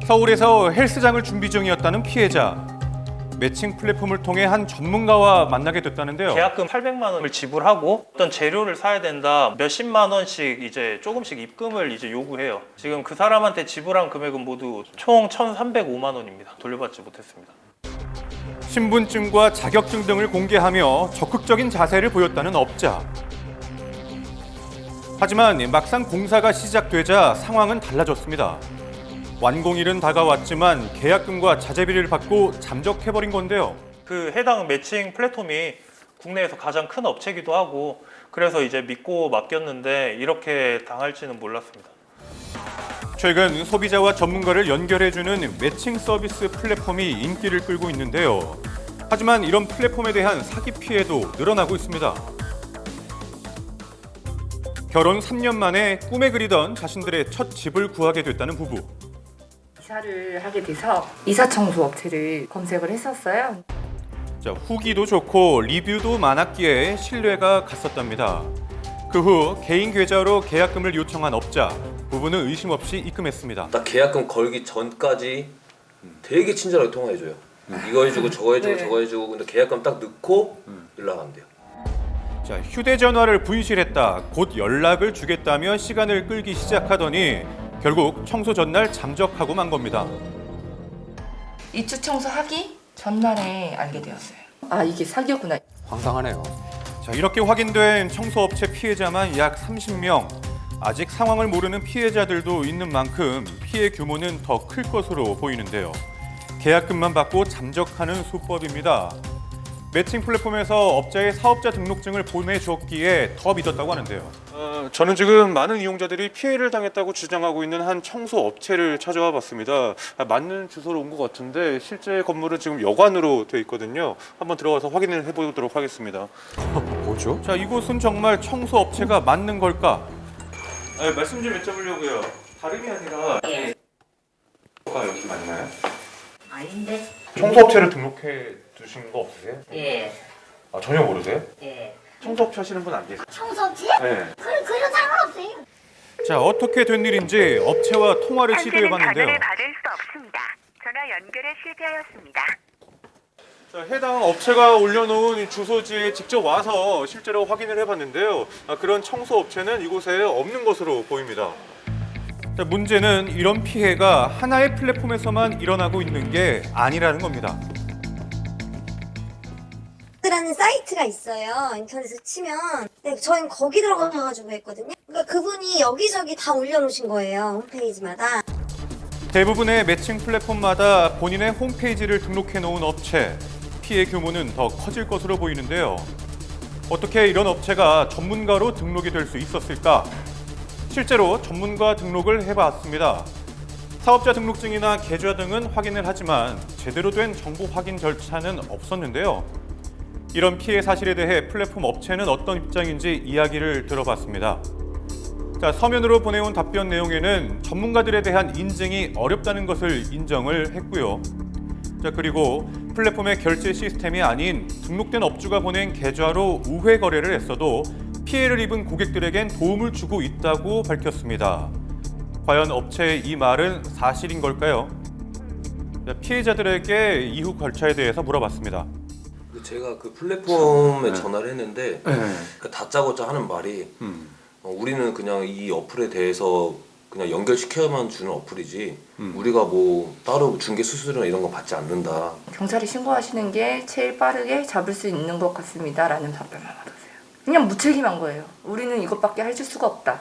서울에서 헬스장을 준비 중이었다는 피해자. 매칭 플랫폼을 통해 한 전문가와 만나게 됐다는데요. 계약금 800만 원을 지불하고 어떤 재료를 사야 된다. 몇십만 원씩 이제 조금씩 입금을 이제 요구해요. 지금 그 사람한테 지불한 금액은 모두 총 1,305만 원입니다. 돌려받지 못했습니다. 신분증과 자격증 등을 공개하며 적극적인 자세를 보였다는 업자. 하지만 막상 공사가 시작되자 상황은 달라졌습니다. 완공일은 다가왔지만 계약금과 자재비를 받고 잠적해버린 건데요. 그 해당 매칭 플랫폼이 국내에서 가장 큰 업체이기도 하고 그래서 이제 믿고 맡겼는데 이렇게 당할지는 몰랐습니다. 최근 소비자와 전문가를 연결해주는 매칭 서비스 플랫폼이 인기를 끌고 있는데요. 하지만 이런 플랫폼에 대한 사기 피해도 늘어나고 있습니다. 결혼 3년 만에 꿈에 그리던 자신들의 첫 집을 구하게 됐다는 부부. 이사를 하게 돼서 이사청소 업체를 검색을 했었어요. 후기도 좋고 리뷰도 많았기에 신뢰가 갔었답니다. 그 후 개인 계좌로 계약금을 요청한 업자. 부부는 의심 없이 입금했습니다. 딱 계약금 걸기 전까지 되게 친절하게 통화해줘요. 이거 해주고 저거 해주고 네. 저거 해주고 근데 계약금 딱 넣고 연락한대요. 휴대전화를 분실했다. 곧 연락을 주겠다며 시간을 끌기 시작하더니 결국 청소 전날 잠적하고 만 겁니다. 입주 청소하기 전날에 알게 되었어요. 아, 이게 사기였구나. 황당하네요. 이렇게 확인된 청소업체 피해자만 약 30명. 아직 상황을 모르는 피해자들도 있는 만큼 피해 규모는 더 클 것으로 보이는데요. 계약금만 받고 잠적하는 수법입니다. 매칭 플랫폼에서 업자의 사업자 등록증을 보내줬기에 더 믿었다고 하는데요. 저는 지금 많은 이용자들이 피해를 당했다고 주장하고 있는 한 청소 업체를 찾아와 봤습니다. 맞는 주소로 온 것 같은데 실제 건물은 지금 여관으로 되어 있거든요. 한번 들어가서 확인을 해보도록 하겠습니다. 뭐죠? 이곳은 정말 청소 업체가 맞는 걸까? 말씀 좀 여쭤보려고요. 다름이 아니라 여기 맞나요? 아닌데? 청소업체를 등록해 두신 거 없으세요? 예. 전혀 모르세요? 예. 청소업체 하시는 분 안 계세요? 청소업체? 네. 그런 상관없어요. 어떻게 된 일인지 업체와 통화를 현재는 시도해봤는데요. 전화를 받을 수 없습니다. 전화 연결에 실패하였습니다. 해당 업체가 올려놓은 주소지에 직접 와서 실제로 확인을 해봤는데요. 그런 청소업체는 이곳에 없는 것으로 보입니다. 문제는 이런 피해가 하나의 플랫폼에서만 일어나고 있는 게 아니라는 겁니다. 라는 사이트가 있어요. 인터넷에 치면. 네, 저희는 거기 들어가가지고 했거든요. 그러니까 그분이 여기저기 다 올려놓으신 거예요. 홈페이지마다. 대부분의 매칭 플랫폼마다 본인의 홈페이지를 등록해 놓은 업체. 피해 규모는 더 커질 것으로 보이는데요. 어떻게 이런 업체가 전문가로 등록이 될 수 있었을까? 실제로 전문가 등록을 해봤습니다. 사업자 등록증이나 계좌 등은 확인을 하지만 제대로 된 정보 확인 절차는 없었는데요. 이런 피해 사실에 대해 플랫폼 업체는 어떤 입장인지 이야기를 들어봤습니다. 서면으로 보내온 답변 내용에는 전문가들에 대한 인증이 어렵다는 것을 인정을 했고요. 그리고 플랫폼의 결제 시스템이 아닌 등록된 업주가 보낸 계좌로 우회 거래를 했어도 피해를 입은 고객들에겐 도움을 주고 있다고 밝혔습니다. 과연 업체의 이 말은 사실인 걸까요? 피해자들에게 이후 절차에 대해서 물어봤습니다. 제가 그 플랫폼에 전화를 했는데 그 다짜고짜 하는 말이 우리는 그냥 이 어플에 대해서 그냥 연결시켜야만 주는 어플이지 우리가 뭐 따로 중개 수수료나 이런 거 받지 않는다. 경찰에 신고하시는 게 제일 빠르게 잡을 수 있는 것 같습니다. 라는 답변을 받았어요. 그냥 무책임한 거예요. 우리는 이것밖에 해줄 수가 없다.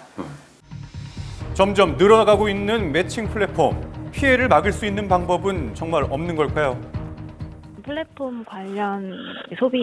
점점 늘어나가고 있는 매칭 플랫폼. 피해를 막을 수 있는 방법은 정말 없는 걸까요? 플랫폼 관련 소비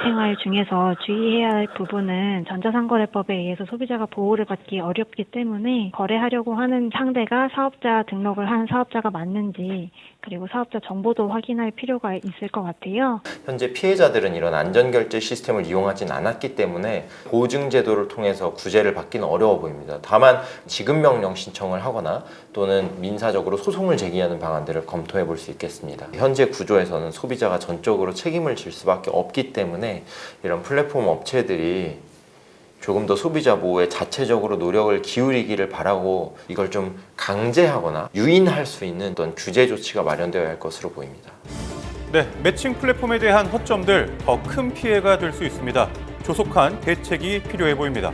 생활 중에서 주의해야 할 부분은 전자상거래법에 의해서 소비자가 보호를 받기 어렵기 때문에 거래하려고 하는 상대가 사업자 등록을 한 사업자가 맞는지 그리고 사업자 정보도 확인할 필요가 있을 것 같아요. 현재 피해자들은 이런 안전결제 시스템을 이용하진 않았기 때문에 보증제도를 통해서 구제를 받기는 어려워 보입니다. 다만 지급명령 신청을 하거나 또는 민사적으로 소송을 제기하는 방안들을 검토해 볼 수 있겠습니다. 현재 구조에서는 소비자가 전적으로 책임을 질 수밖에 없기 때문에 이런 플랫폼 업체들이 조금 더 소비자 보호에 자체적으로 노력을 기울이기를 바라고 이걸 좀 강제하거나 유인할 수 있는 어떤 규제 조치가 마련되어야 할 것으로 보입니다. 네, 매칭 플랫폼에 대한 허점들 더 큰 피해가 될 수 있습니다. 조속한 대책이 필요해 보입니다.